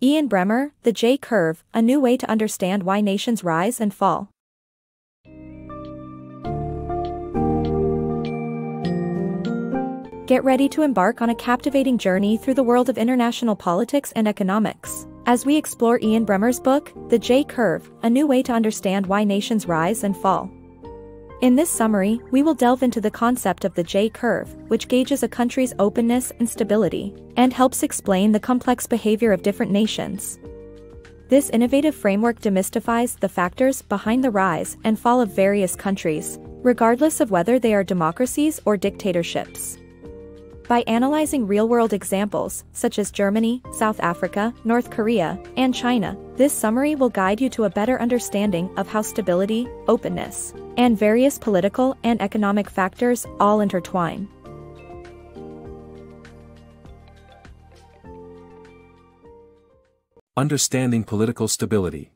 Ian Bremmer, The J-Curve, a new way to understand why nations rise and fall. Get ready to embark on a captivating journey through the world of international politics and economics, as we explore Ian Bremmer's book, The J-Curve, a new way to understand why nations rise and fall. In this summary, we will delve into the concept of the J-curve, which gauges a country's openness and stability, and helps explain the complex behavior of different nations. This innovative framework demystifies the factors behind the rise and fall of various countries, regardless of whether they are democracies or dictatorships. By analyzing real-world examples, such as Germany, South Africa, North Korea, and China, this summary will guide you to a better understanding of how stability, openness, and various political and economic factors all intertwine. Understanding political stability.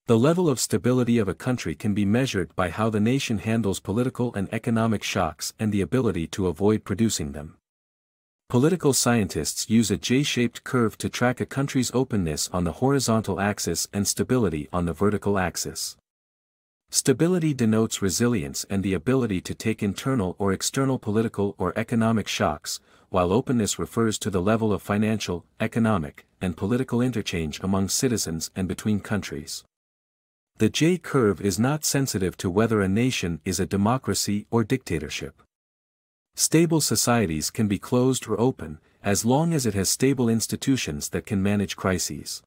The level of stability of a country can be measured by how the nation handles political and economic shocks and the ability to avoid producing them. Political scientists use a J-shaped curve to track a country's openness on the horizontal axis and stability on the vertical axis. Stability denotes resilience and the ability to take internal or external political or economic shocks, while openness refers to the level of financial, economic, and political interchange among citizens and between countries. The J-curve is not sensitive to whether a nation is a democracy or dictatorship. Stable societies can be closed or open, as long as it has stable institutions that can manage crises.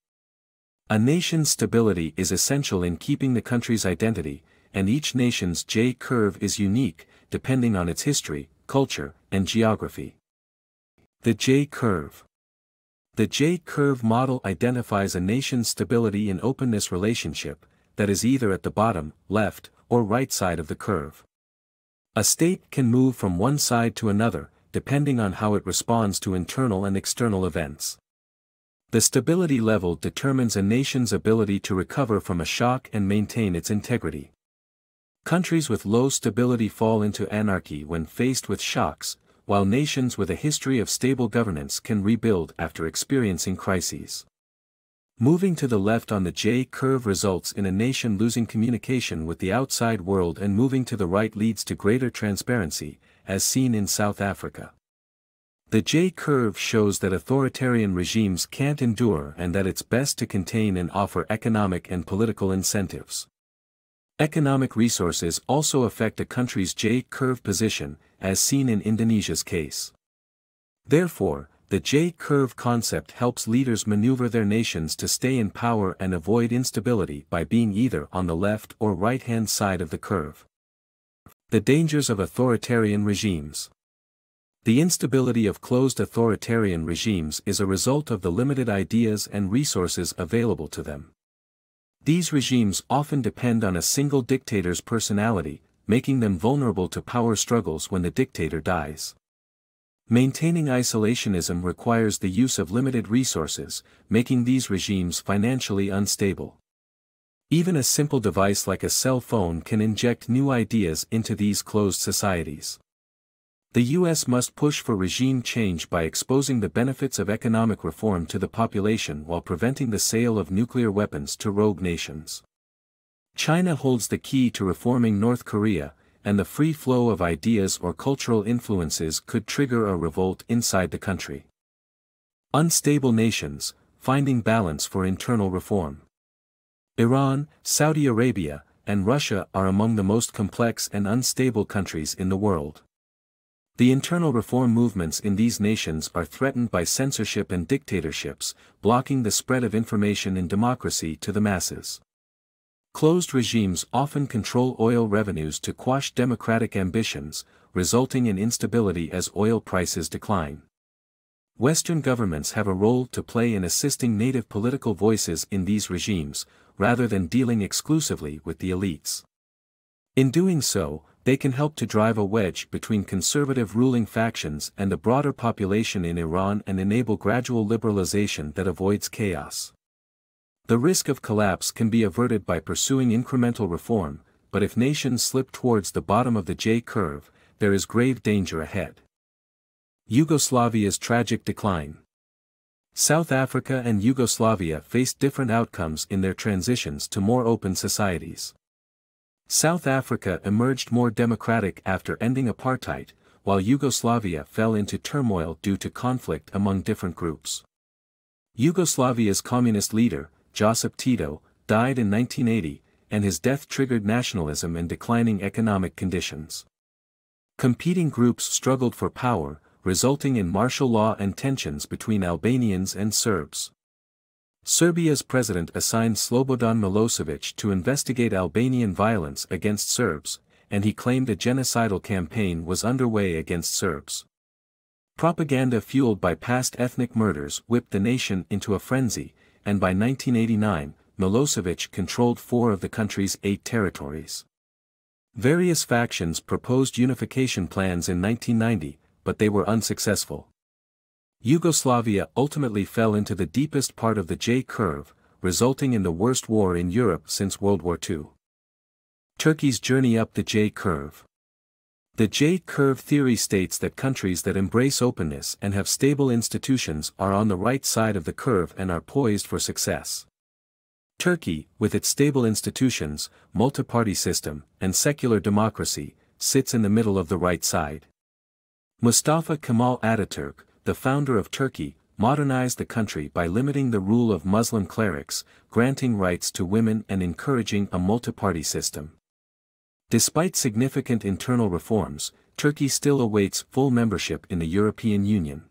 A nation's stability is essential in keeping the country's identity, and each nation's J-curve is unique, depending on its history, culture, and geography. The J-curve. The J-curve model identifies a nation's stability and openness relationship, that is either at the bottom, left, or right side of the curve. A state can move from one side to another, depending on how it responds to internal and external events. The stability level determines a nation's ability to recover from a shock and maintain its integrity. Countries with low stability fall into anarchy when faced with shocks, while nations with a history of stable governance can rebuild after experiencing crises. Moving to the left on the J-curve results in a nation losing communication with the outside world, and moving to the right leads to greater transparency, as seen in South Africa. The J-curve shows that authoritarian regimes can't endure and that it's best to contain and offer economic and political incentives. Economic resources also affect a country's J-curve position, as seen in Indonesia's case. Therefore, the J-curve concept helps leaders maneuver their nations to stay in power and avoid instability by being either on the left or right-hand side of the curve. The dangers of authoritarian regimes. The instability of closed authoritarian regimes is a result of the limited ideas and resources available to them. These regimes often depend on a single dictator's personality, making them vulnerable to power struggles when the dictator dies. Maintaining isolationism requires the use of limited resources, making these regimes financially unstable. Even a simple device like a cell phone can inject new ideas into these closed societies. The U.S. must push for regime change by exposing the benefits of economic reform to the population while preventing the sale of nuclear weapons to rogue nations. China holds the key to reforming North Korea, and the free flow of ideas or cultural influences could trigger a revolt inside the country. Unstable nations, finding balance for internal reform. Iran, Saudi Arabia, and Russia are among the most complex and unstable countries in the world. The internal reform movements in these nations are threatened by censorship and dictatorships, blocking the spread of information and democracy to the masses. Closed regimes often control oil revenues to quash democratic ambitions, resulting in instability as oil prices decline. Western governments have a role to play in assisting native political voices in these regimes, rather than dealing exclusively with the elites. In doing so, they can help to drive a wedge between conservative ruling factions and the broader population in Iran and enable gradual liberalization that avoids chaos. The risk of collapse can be averted by pursuing incremental reform, but if nations slip towards the bottom of the J-curve, there is grave danger ahead. Yugoslavia's tragic decline. South Africa and Yugoslavia faced different outcomes in their transitions to more open societies. South Africa emerged more democratic after ending apartheid, while Yugoslavia fell into turmoil due to conflict among different groups. Yugoslavia's communist leader, Josip Tito, died in 1980, and his death triggered nationalism and declining economic conditions. Competing groups struggled for power, resulting in martial law and tensions between Albanians and Serbs. Serbia's president assigned Slobodan Milosevic to investigate Albanian violence against Serbs, and he claimed a genocidal campaign was underway against Serbs. Propaganda fueled by past ethnic murders whipped the nation into a frenzy, and by 1989, Milosevic controlled 4 of the country's 8 territories. Various factions proposed unification plans in 1990, but they were unsuccessful. Yugoslavia ultimately fell into the deepest part of the J-curve, resulting in the worst war in Europe since World War II. Turkey's journey up the J-curve. The J-curve theory states that countries that embrace openness and have stable institutions are on the right side of the curve and are poised for success. Turkey, with its stable institutions, multi-party system, and secular democracy, sits in the middle of the right side. Mustafa Kemal Ataturk, the founder of Turkey, modernized the country by limiting the rule of Muslim clerics, granting rights to women and encouraging a multi-party system. Despite significant internal reforms, Turkey still awaits full membership in the European Union.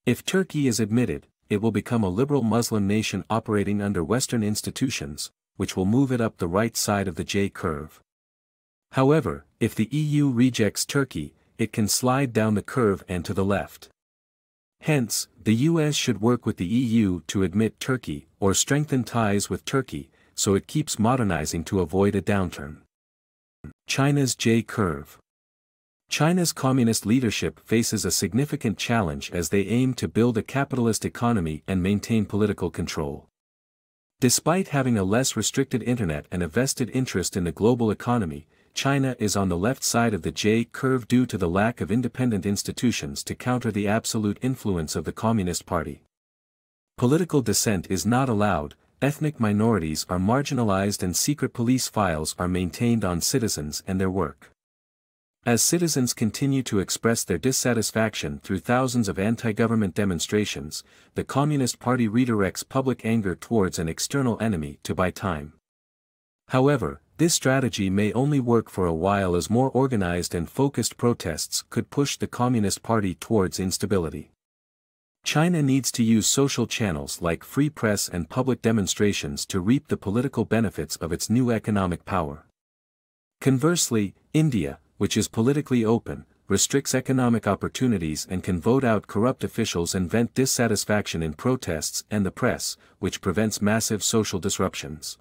If Turkey is admitted, it will become a liberal Muslim nation operating under Western institutions, which will move it up the right side of the J-curve. However, if the EU rejects Turkey, it can slide down the curve and to the left. Hence, the US should work with the EU to admit Turkey or strengthen ties with Turkey, so it keeps modernizing to avoid a downturn. China's J-curve. China's communist leadership faces a significant challenge as they aim to build a capitalist economy and maintain political control. Despite having a less restricted internet and a vested interest in the global economy, China is on the left side of the J-curve due to the lack of independent institutions to counter the absolute influence of the Communist Party. Political dissent is not allowed, ethnic minorities are marginalized and secret police files are maintained on citizens and their work. As citizens continue to express their dissatisfaction through thousands of anti-government demonstrations, the Communist Party redirects public anger towards an external enemy to buy time. However, this strategy may only work for a while as more organized and focused protests could push the Communist Party towards instability. China needs to use social channels like free press and public demonstrations to reap the political benefits of its new economic power. Conversely, India, which is politically open, restricts economic opportunities and can vote out corrupt officials and vent dissatisfaction in protests and the press, which prevents massive social disruptions.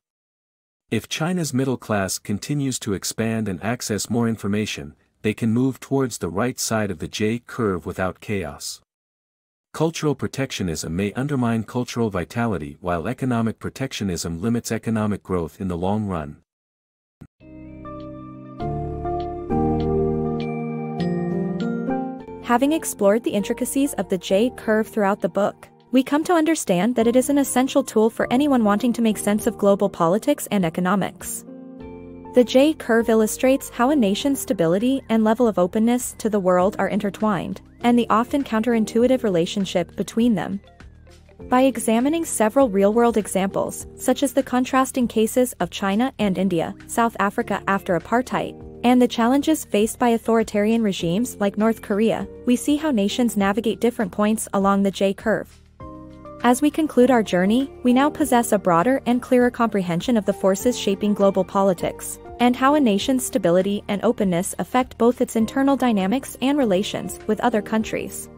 If China's middle class continues to expand and access more information, they can move towards the right side of the J-curve without chaos. Cultural protectionism may undermine cultural vitality while economic protectionism limits economic growth in the long run. Having explored the intricacies of the J-curve throughout the book, we come to understand that it is an essential tool for anyone wanting to make sense of global politics and economics. The J-curve illustrates how a nation's stability and level of openness to the world are intertwined, and the often counterintuitive relationship between them. By examining several real-world examples, such as the contrasting cases of China and India, South Africa after apartheid, and the challenges faced by authoritarian regimes like North Korea, we see how nations navigate different points along the J-curve. As we conclude our journey, we now possess a broader and clearer comprehension of the forces shaping global politics, and how a nation's stability and openness affect both its internal dynamics and relations with other countries.